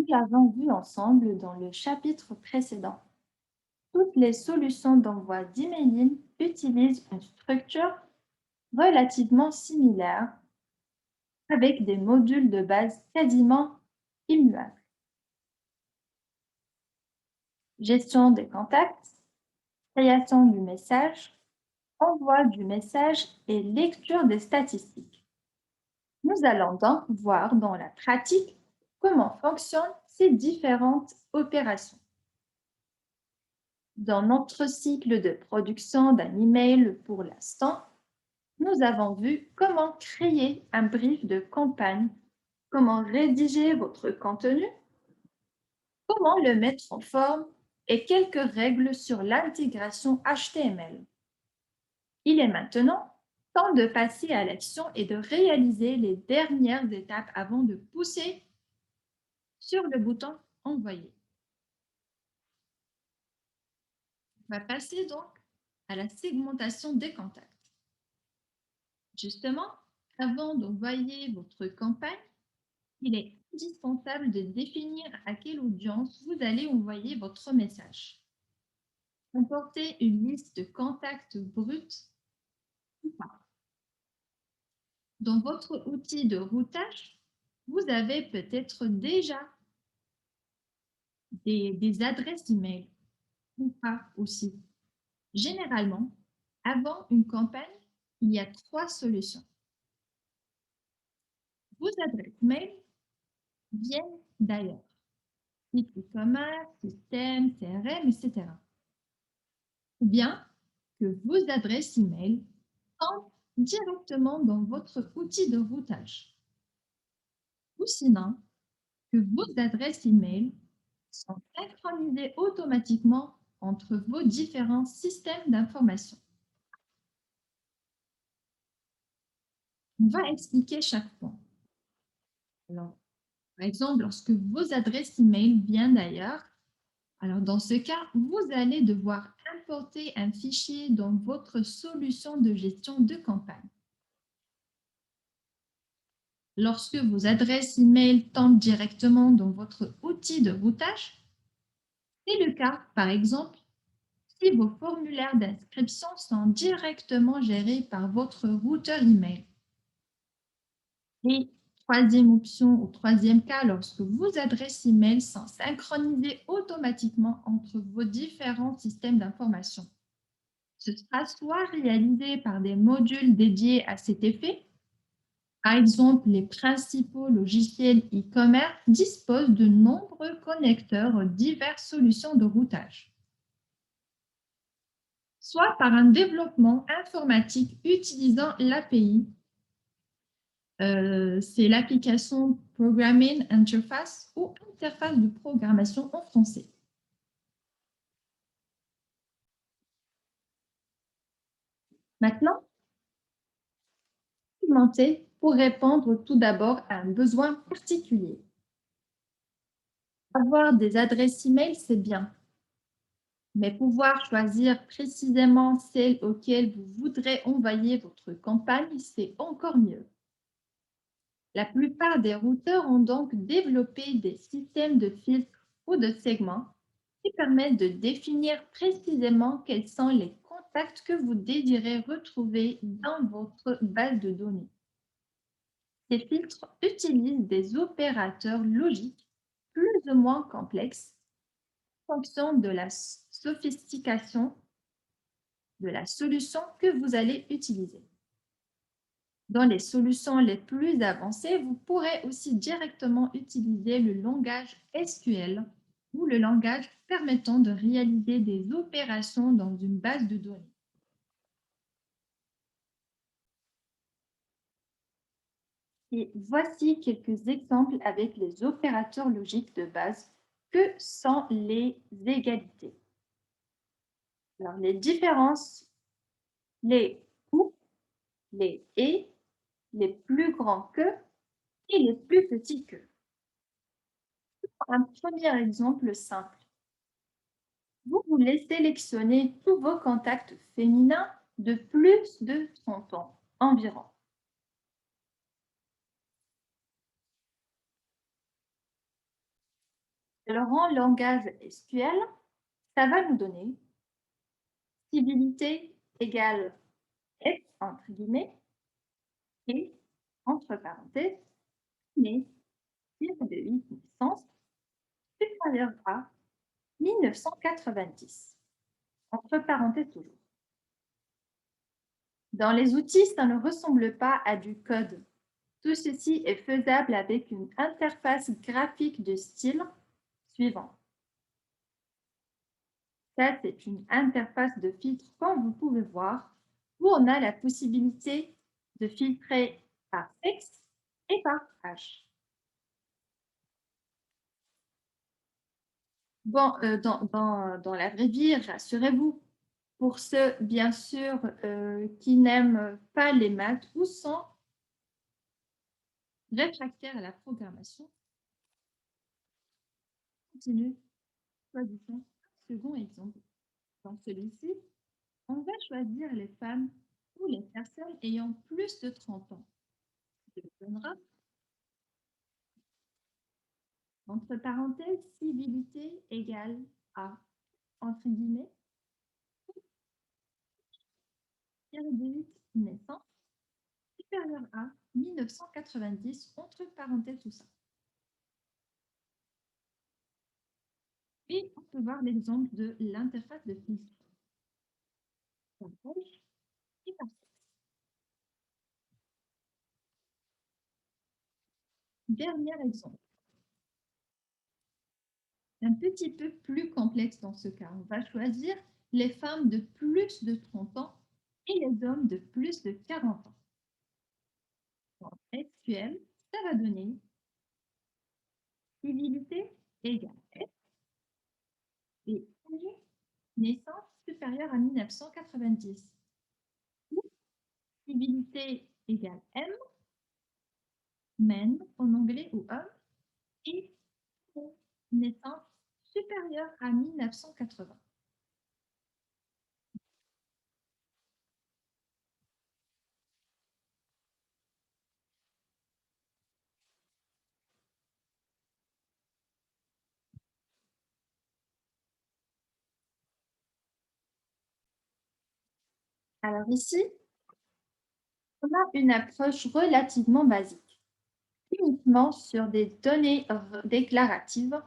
Nous l'avons vu ensemble dans le chapitre précédent. Toutes les solutions d'envoi d'emailing utilisent une structure relativement similaire avec des modules de base quasiment immuables. Gestion des contacts, création du message, envoi du message et lecture des statistiques. Nous allons donc voir dans la pratique comment fonctionnent ces différentes opérations. Dans notre cycle de production d'un email pour l'instant, nous avons vu comment créer un brief de campagne, comment rédiger votre contenu, comment le mettre en forme et quelques règles sur l'intégration HTML. Il est maintenant temps de passer à l'action et de réaliser les dernières étapes avant de pousser sur le bouton Envoyer. On va passer donc à la segmentation des contacts. Justement, avant d'envoyer votre campagne, il est indispensable de définir à quelle audience vous allez envoyer votre message. Comportez une liste de contacts bruts ou pas. Dans votre outil de routage, vous avez peut-être déjà des adresses email ou pas aussi. Généralement, avant une campagne, il y a 3 solutions. Vos adresses mail viennent d'ailleurs, site e-commerce, système, CRM, etc. Ou bien que vos adresses email entrent directement dans votre outil de routage. Ou sinon, que vos adresses email sont synchronisées automatiquement entre vos différents systèmes d'information. On va expliquer chaque point. Alors, par exemple, lorsque vos adresses email viennent d'ailleurs, alors dans ce cas, vous allez devoir importer un fichier dans votre solution de gestion de campagne. Lorsque vos adresses email tombent directement dans votre outil de routage, c'est le cas, par exemple, si vos formulaires d'inscription sont directement gérés par votre routeur email. Et troisième option ou troisième cas, lorsque vos adresses email sont synchronisées automatiquement entre vos différents systèmes d'information. Ce sera soit réalisé par des modules dédiés à cet effet. Par exemple, les principaux logiciels e-commerce disposent de nombreux connecteurs diverses solutions de routage. Soit par un développement informatique utilisant l'API, c'est l'application Programming Interface ou interface de programmation en français. Maintenant, segmenter pour répondre tout d'abord à un besoin particulier. Avoir des adresses email, c'est bien, mais pouvoir choisir précisément celles auxquelles vous voudrez envoyer votre campagne, c'est encore mieux. La plupart des routeurs ont donc développé des systèmes de filtres ou de segments qui permettent de définir précisément quels sont les contacts que vous désirez retrouver dans votre base de données. Ces filtres utilisent des opérateurs logiques plus ou moins complexes en fonction de la sophistication de la solution que vous allez utiliser. Dans les solutions les plus avancées, vous pourrez aussi directement utiliser le langage SQL ou le langage permettant de réaliser des opérations dans une base de données. Et voici quelques exemples avec les opérateurs logiques de base que sont les égalités. Alors, les différences, les ou, les et, les plus grands que et les plus petits que. Un premier exemple simple. Vous voulez sélectionner tous vos contacts féminins de plus de 30 ans environ. Alors, en langage SQL, ça va nous donner civilité égale F, entre guillemets, et, entre parenthèses, né, de 8 naissance, supérieur à 1990, entre parenthèses toujours. Dans les outils, ça ne ressemble pas à du code. Tout ceci est faisable avec une interface graphique de style suivant. Ça, c'est une interface de filtre, comme vous pouvez voir, où on a la possibilité de filtrer par texte et par H. Bon, dans la vraie vie, rassurez-vous, pour ceux, bien sûr, qui n'aiment pas les maths ou sont réfractaires à la programmation, continue. Choisissons un second exemple. Dans celui-ci, on va choisir les femmes ou les personnes ayant plus de 30 ans. Ce qui donnera, entre parenthèses, civilité égale à, entre guillemets, 8 naissance supérieur à 1990, entre parenthèses tout ça. Et on peut voir l'exemple de l'interface de filtre. Et par sexe. Dernier exemple. Un petit peu plus complexe dans ce cas. On va choisir les femmes de plus de 30 ans et les hommes de plus de 40 ans. Dans SQL, ça va donner civilité égale F et naissance supérieure à 1990. Ou civilité égale M, men en anglais ou homme, et naissance supérieure à 1980. Alors ici, on a une approche relativement basique. Uniquement sur des données déclaratives,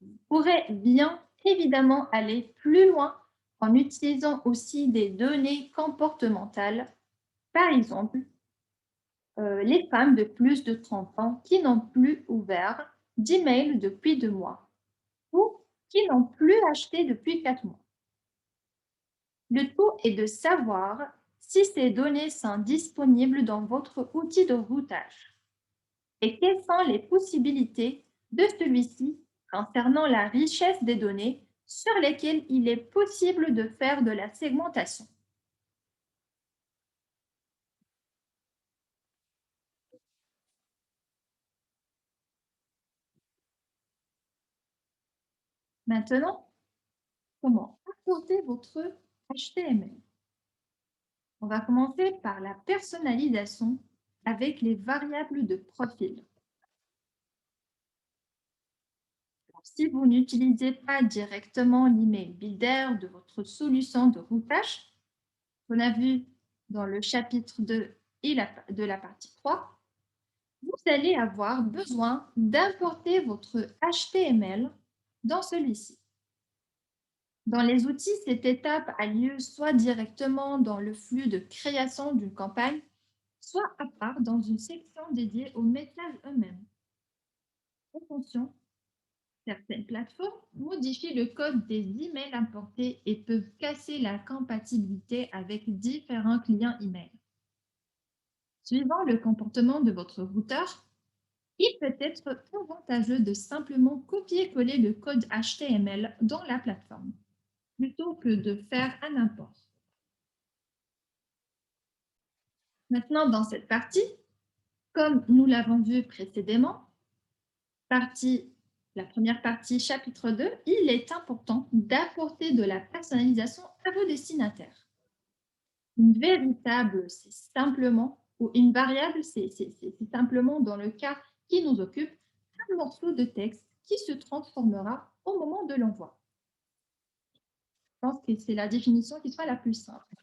vous pourrez bien évidemment aller plus loin en utilisant aussi des données comportementales. Par exemple, les femmes de plus de 30 ans qui n'ont plus ouvert d'email depuis 2 mois ou qui n'ont plus acheté depuis 4 mois. Le tout est de savoir si ces données sont disponibles dans votre outil de routage et quelles sont les possibilités de celui-ci concernant la richesse des données sur lesquelles il est possible de faire de la segmentation. Maintenant, comment apporter votre HTML? On va commencer par la personnalisation avec les variables de profil. Alors, si vous n'utilisez pas directement l'email builder de votre solution de routage, qu'on a vu dans le chapitre 2 et de la partie 3, vous allez avoir besoin d'importer votre HTML dans celui-ci. Dans les outils, cette étape a lieu soit directement dans le flux de création d'une campagne, soit à part dans une section dédiée aux messages eux-mêmes. Attention, certaines plateformes modifient le code des emails importés et peuvent casser la compatibilité avec différents clients email. Suivant le comportement de votre routeur, il peut être avantageux de simplement copier-coller le code HTML dans la plateforme, plutôt que de faire un import. Maintenant, dans cette partie, comme nous l'avons vu précédemment, la première partie, chapitre 2, il est important d'apporter de la personnalisation à vos destinataires. Une véritable, c'est simplement, ou une variable, c'est simplement, dans le cas qui nous occupe, un morceau de texte qui se transformera au moment de l'envoi. Je pense que c'est la définition qui sera la plus simple.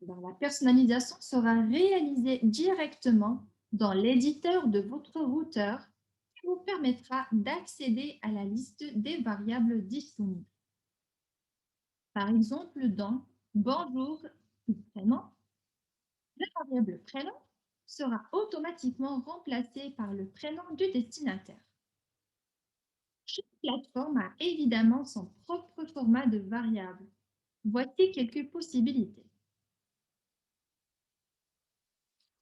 Alors, la personnalisation sera réalisée directement dans l'éditeur de votre routeur qui vous permettra d'accéder à la liste des variables disponibles. Par exemple, dans Bonjour prénom, la variable prénom sera automatiquement remplacée par le prénom du destinataire. Chaque plateforme a évidemment son propre format de variable. Voici quelques possibilités.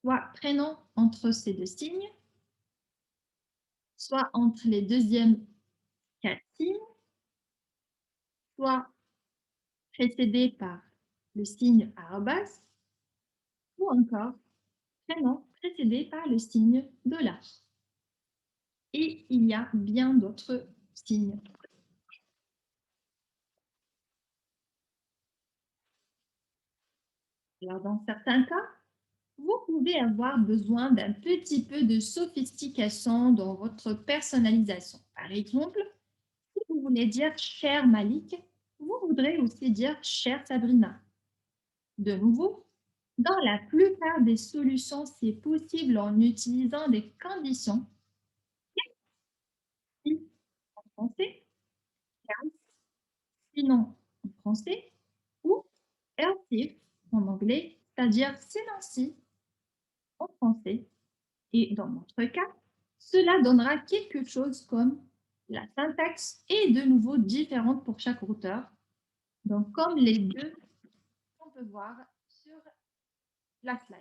Soit prénom entre ces deux signes, soit entre les deuxièmes quatre signes, soit précédé par le signe arrobas, ou encore prénom précédé par le signe $. Et il y a bien d'autres signes. Alors, dans certains cas, vous pouvez avoir besoin d'un petit peu de sophistication dans votre personnalisation. Par exemple, si vous voulez dire cher Malik, vous voudrez aussi dire cher Sabrina. De nouveau, dans la plupart des solutions, c'est possible en utilisant des conditions en français, sinon en français, ou else if en anglais, c'est-à-dire sinon si en français. Et dans notre cas, cela donnera quelque chose comme la syntaxe est de nouveau différente pour chaque routeur. Donc, comme les deux qu'on peut voir sur la slide.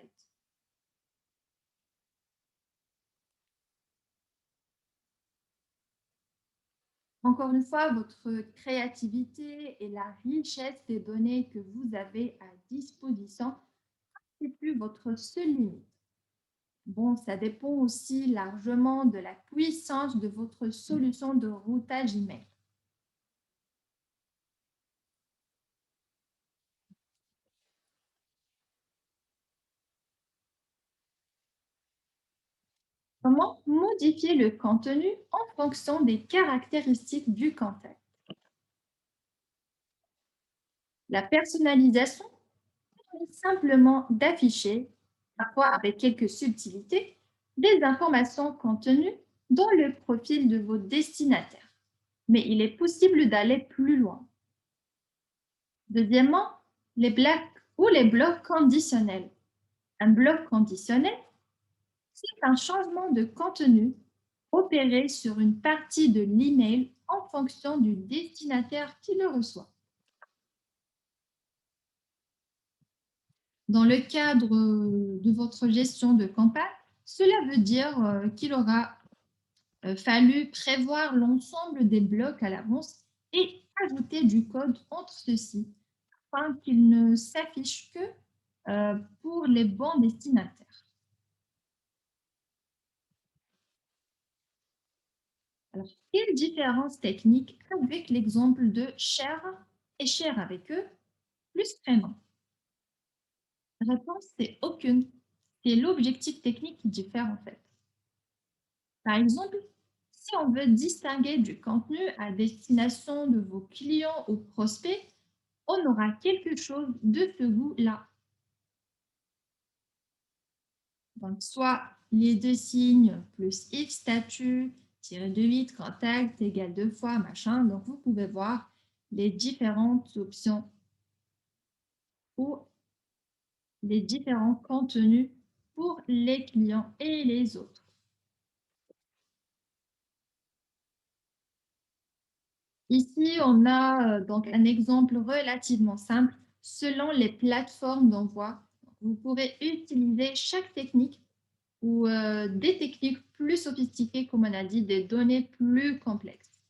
Encore une fois, votre créativité et la richesse des données que vous avez à disposition, c'est plus votre seule limite. Bon, ça dépend aussi largement de la puissance de votre solution de routage email. Comment modifier le contenu en fonction des caractéristiques du contact? La personnalisation permet simplement d'afficher, parfois avec quelques subtilités, des informations contenues dans le profil de vos destinataires. Mais il est possible d'aller plus loin. Deuxièmement, les blocs conditionnels. Un bloc conditionnel, c'est un changement de contenu opéré sur une partie de l'email en fonction du destinataire qui le reçoit. Dans le cadre de votre gestion de campagne, cela veut dire qu'il aura fallu prévoir l'ensemble des blocs à l'avance et ajouter du code entre ceux-ci afin qu'ils ne s'affichent que pour les bons destinataires. Alors, quelle différence technique avec l'exemple de share et share avec eux plus prénom? La réponse, c'est aucune. C'est l'objectif technique qui diffère en fait. Par exemple, si on veut distinguer du contenu à destination de vos clients ou prospects, on aura quelque chose de ce goût-là. Donc, soit les deux signes plus if statut, tiré de 8, contact, égale 2 fois, machin. Donc, vous pouvez voir les différentes options ou les différents contenus pour les clients et les autres. Ici, on a donc un exemple relativement simple selon les plateformes d'envoi. Vous pourrez utiliser chaque technique ou des techniques plus sophistiquées, comme on a dit, des données plus complexes.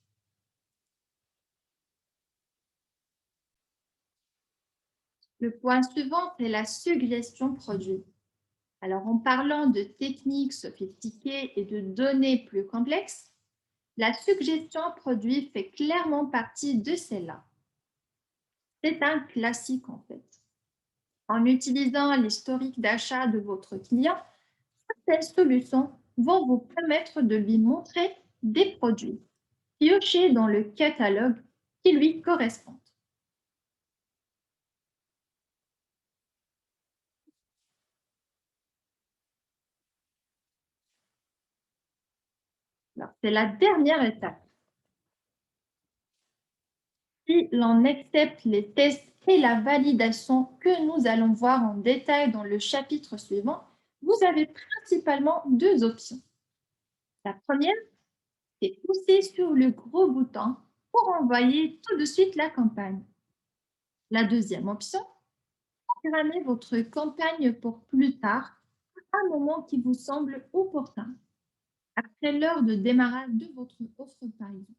Le point suivant, c'est la suggestion produit. Alors, en parlant de techniques sophistiquées et de données plus complexes, la suggestion produit fait clairement partie de celle-là. C'est un classique en fait. En utilisant l'historique d'achat de votre client, certaines solutions vont vous permettre de lui montrer des produits. Piochez dans le catalogue qui lui correspond. Alors, c'est la dernière étape. Si l'on accepte les tests et la validation que nous allons voir en détail dans le chapitre suivant, vous avez principalement deux options. La première, c'est pousser sur le gros bouton pour envoyer tout de suite la campagne. La deuxième option, programmez votre campagne pour plus tard, à un moment qui vous semble opportun, après l'heure de démarrage de votre offre par exemple.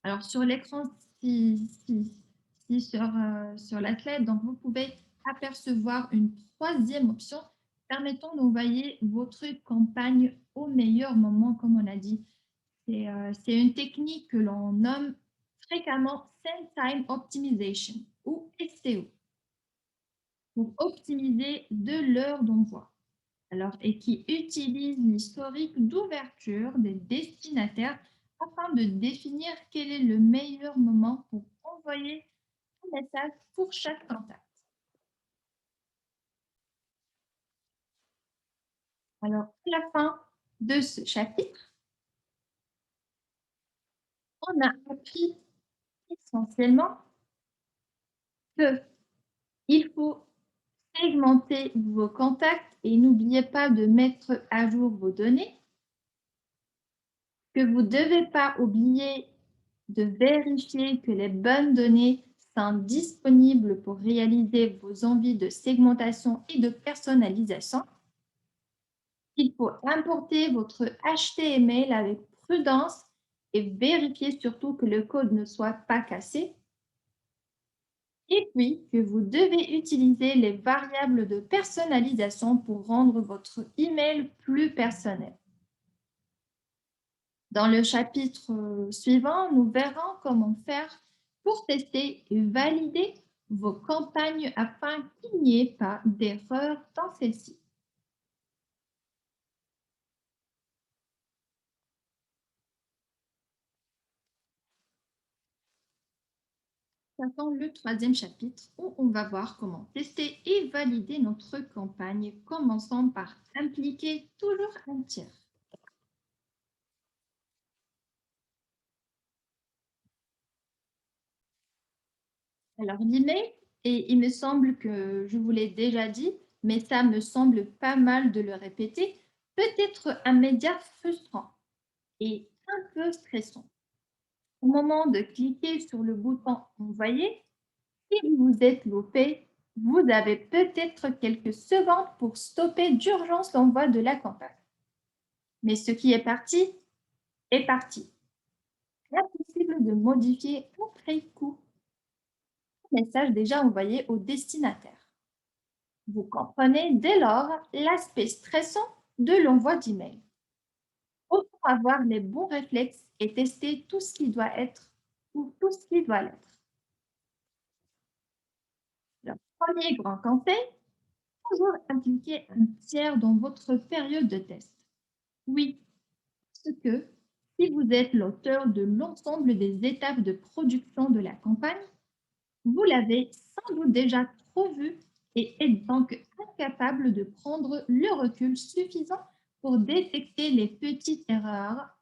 Alors sur l'écran, sur l'athlète, donc vous pouvez apercevoir une troisième option permettant d'envoyer votre campagne au meilleur moment, comme on a dit. C'est une technique que l'on nomme fréquemment Send Time Optimization ou STO pour optimiser de l'heure d'envoi. Alors, et qui utilise l'historique d'ouverture des destinataires afin de définir quel est le meilleur moment pour envoyer un message pour chaque contact. Alors, à la fin de ce chapitre, on a appris essentiellement qu'il faut segmenter vos contacts et n'oubliez pas de mettre à jour vos données, que vous ne devez pas oublier de vérifier que les bonnes données sont disponibles pour réaliser vos envies de segmentation et de personnalisation. Il faut importer votre HTML avec prudence et vérifier surtout que le code ne soit pas cassé. Et puis, que vous devez utiliser les variables de personnalisation pour rendre votre email plus personnel. Dans le chapitre suivant, nous verrons comment faire pour tester et valider vos campagnes afin qu'il n'y ait pas d'erreur dans celles-ci. J'attends le troisième chapitre où on va voir comment tester et valider notre campagne, commençant par impliquer toujours un tiers. Alors, l'email, et il me semble que je vous l'ai déjà dit, mais ça me semble pas mal de le répéter, peut être un média frustrant et un peu stressant. Au moment de cliquer sur le bouton Envoyer, si vous êtes loupé, vous avez peut-être quelques secondes pour stopper d'urgence l'envoi de la campagne. Mais ce qui est parti. Impossible de modifier après coup le message déjà envoyé au destinataire. Vous comprenez dès lors l'aspect stressant de l'envoi d'email. Autant avoir les bons réflexes et tester tout ce qui doit être ou tout ce qui doit l'être. Le premier grand conseil, toujours impliquer un tiers dans votre période de test. Oui, parce que si vous êtes l'auteur de l'ensemble des étapes de production de la campagne, vous l'avez sans doute déjà trop vu et êtes donc incapable de prendre le recul suffisant pour détecter les petites erreurs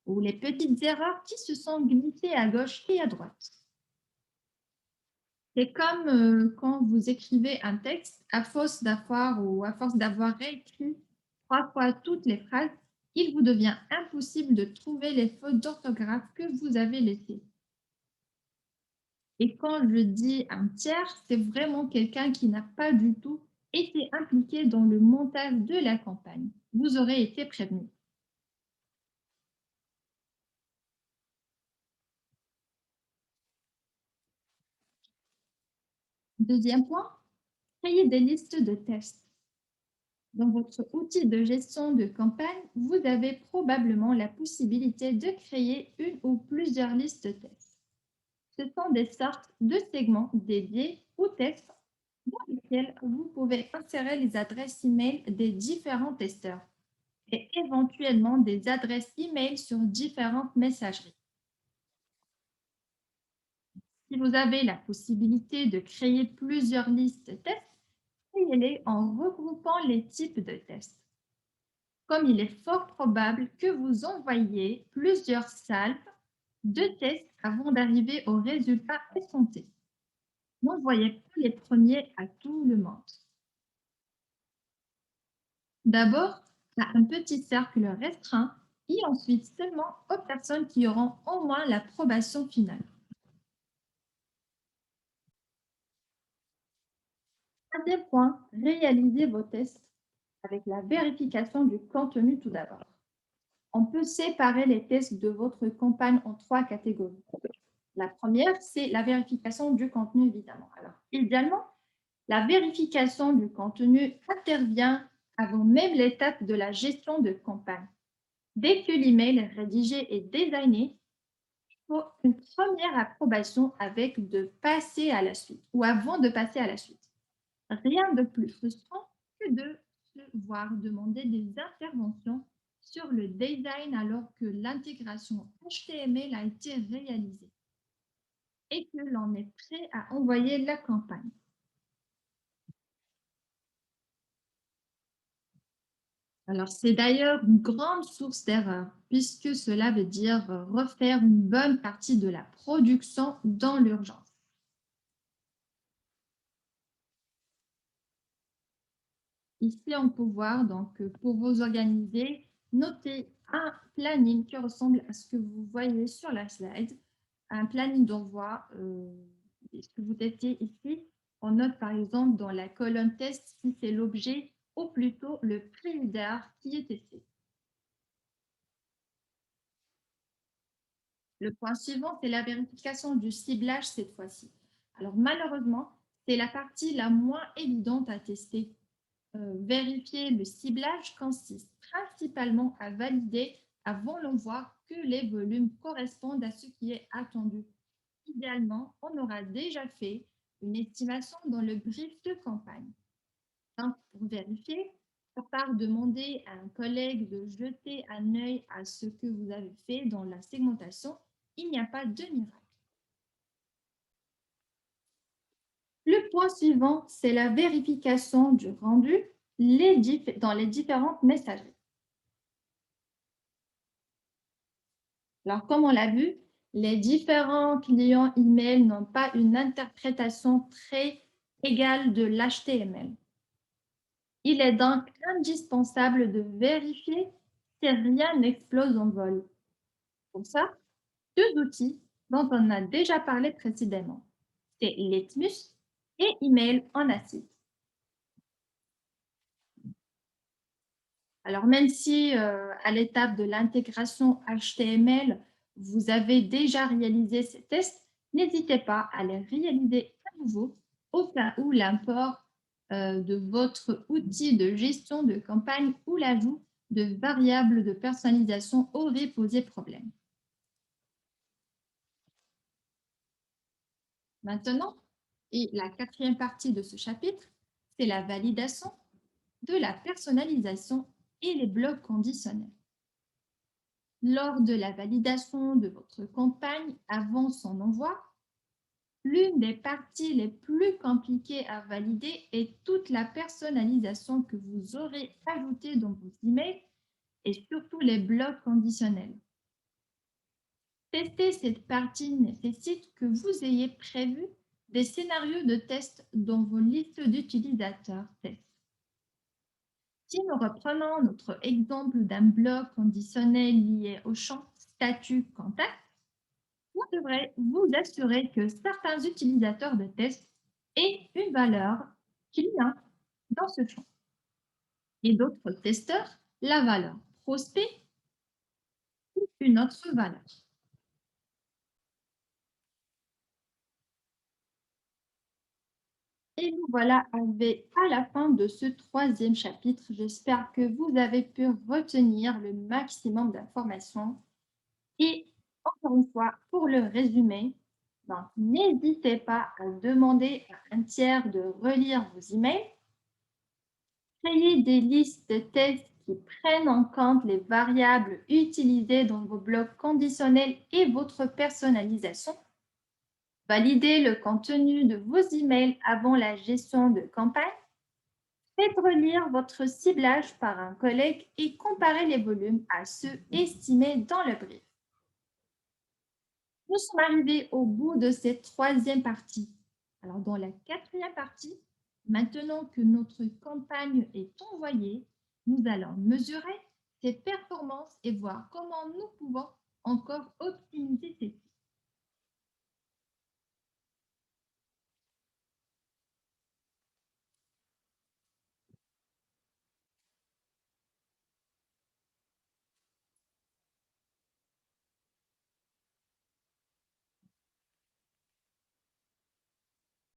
ou les petites erreurs qui se sont glissées à gauche et à droite. C'est comme quand vous écrivez un texte, à force d'avoir réécrit 3 fois toutes les phrases, il vous devient impossible de trouver les fautes d'orthographe que vous avez laissées. Et quand je dis un tiers, c'est vraiment quelqu'un qui n'a pas du tout été impliqué dans le montage de la campagne. Vous aurez été prévenu. Deuxième point, créer des listes de tests. Dans votre outil de gestion de campagne, vous avez probablement la possibilité de créer une ou plusieurs listes de tests. Ce sont des sortes de segments dédiés aux tests dans lequel vous pouvez insérer les adresses email des différents testeurs et éventuellement des adresses email sur différentes messageries. Si vous avez la possibilité de créer plusieurs listes tests, créez-les en regroupant les types de tests. Comme il est fort probable que vous envoyiez plusieurs salves de tests avant d'arriver au résultat escompté. N'envoyez pas les premiers à tout le monde. D'abord à un petit cercle restreint et ensuite seulement aux personnes qui auront au moins l'approbation finale. Troisième point, réalisez vos tests avec la vérification du contenu tout d'abord. On peut séparer les tests de votre campagne en trois catégories. La première, c'est la vérification du contenu, évidemment. Alors, idéalement, la vérification du contenu intervient avant même l'étape de la gestion de campagne. Dès que l'email est rédigé et designé, il faut une première approbation avec de passer à la suite ou avant de passer à la suite. Rien de plus frustrant que de se voir demander des interventions sur le design alors que l'intégration HTML a été réalisée et que l'on est prêt à envoyer la campagne. Alors, c'est d'ailleurs une grande source d'erreur, puisque cela veut dire refaire une bonne partie de la production dans l'urgence. Ici, on peut voir, donc, pour vous organiser, notez un planning qui ressemble à ce que vous voyez sur la slide, un planning d'envoi. Ce que vous testez ici, on note par exemple dans la colonne test si c'est l'objet ou plutôt le préliminaire qui est testé. Le point suivant, c'est la vérification du ciblage cette fois-ci. Alors malheureusement, c'est la partie la moins évidente à tester. Vérifier le ciblage consiste principalement à valider avant l'envoi que les volumes correspondent à ce qui est attendu. Idéalement, on aura déjà fait une estimation dans le brief de campagne. Donc, pour vérifier, à part demander à un collègue de jeter un œil à ce que vous avez fait dans la segmentation, il n'y a pas de miracle. Le point suivant, c'est la vérification du rendu dans les différentes messageries. Alors, comme on l'a vu, les différents clients email n'ont pas une interprétation très égale de l'HTML. Il est donc indispensable de vérifier si rien n'explose en vol. Pour ça, deux outils dont on a déjà parlé précédemment, c'est Litmus et Email en acide. Alors, même si à l'étape de l'intégration HTML, vous avez déjà réalisé ces tests, n'hésitez pas à les réaliser à nouveau au cas où l'import de votre outil de gestion de campagne ou l'ajout de variables de personnalisation aurait posé problème. Maintenant, et la quatrième partie de ce chapitre, c'est la validation de la personnalisation et les blocs conditionnels. Lors de la validation de votre campagne avant son envoi, l'une des parties les plus compliquées à valider est toute la personnalisation que vous aurez ajoutée dans vos emails et surtout les blocs conditionnels. Tester cette partie nécessite que vous ayez prévu des scénarios de test dans vos listes d'utilisateurs test. Si nous reprenons notre exemple d'un bloc conditionnel lié au champ statut contact, vous devrez vous assurer que certains utilisateurs de test aient une valeur client dans ce champ et d'autres testeurs la valeur prospect ou une autre valeur. Et nous voilà arrivés à la fin de ce troisième chapitre. J'espère que vous avez pu retenir le maximum d'informations. Et encore une fois, pour le résumé, Donc, n'hésitez pas à demander à un tiers de relire vos emails. Créez des listes de tests qui prennent en compte les variables utilisées dans vos blocs conditionnels et votre personnalisation. Validez le contenu de vos emails avant la gestion de campagne. Faites relire votre ciblage par un collègue et comparez les volumes à ceux estimés dans le brief. Nous sommes arrivés au bout de cette troisième partie. Alors, dans la quatrième partie, maintenant que notre campagne est envoyée, nous allons mesurer ses performances et voir comment nous pouvons encore optimiser ses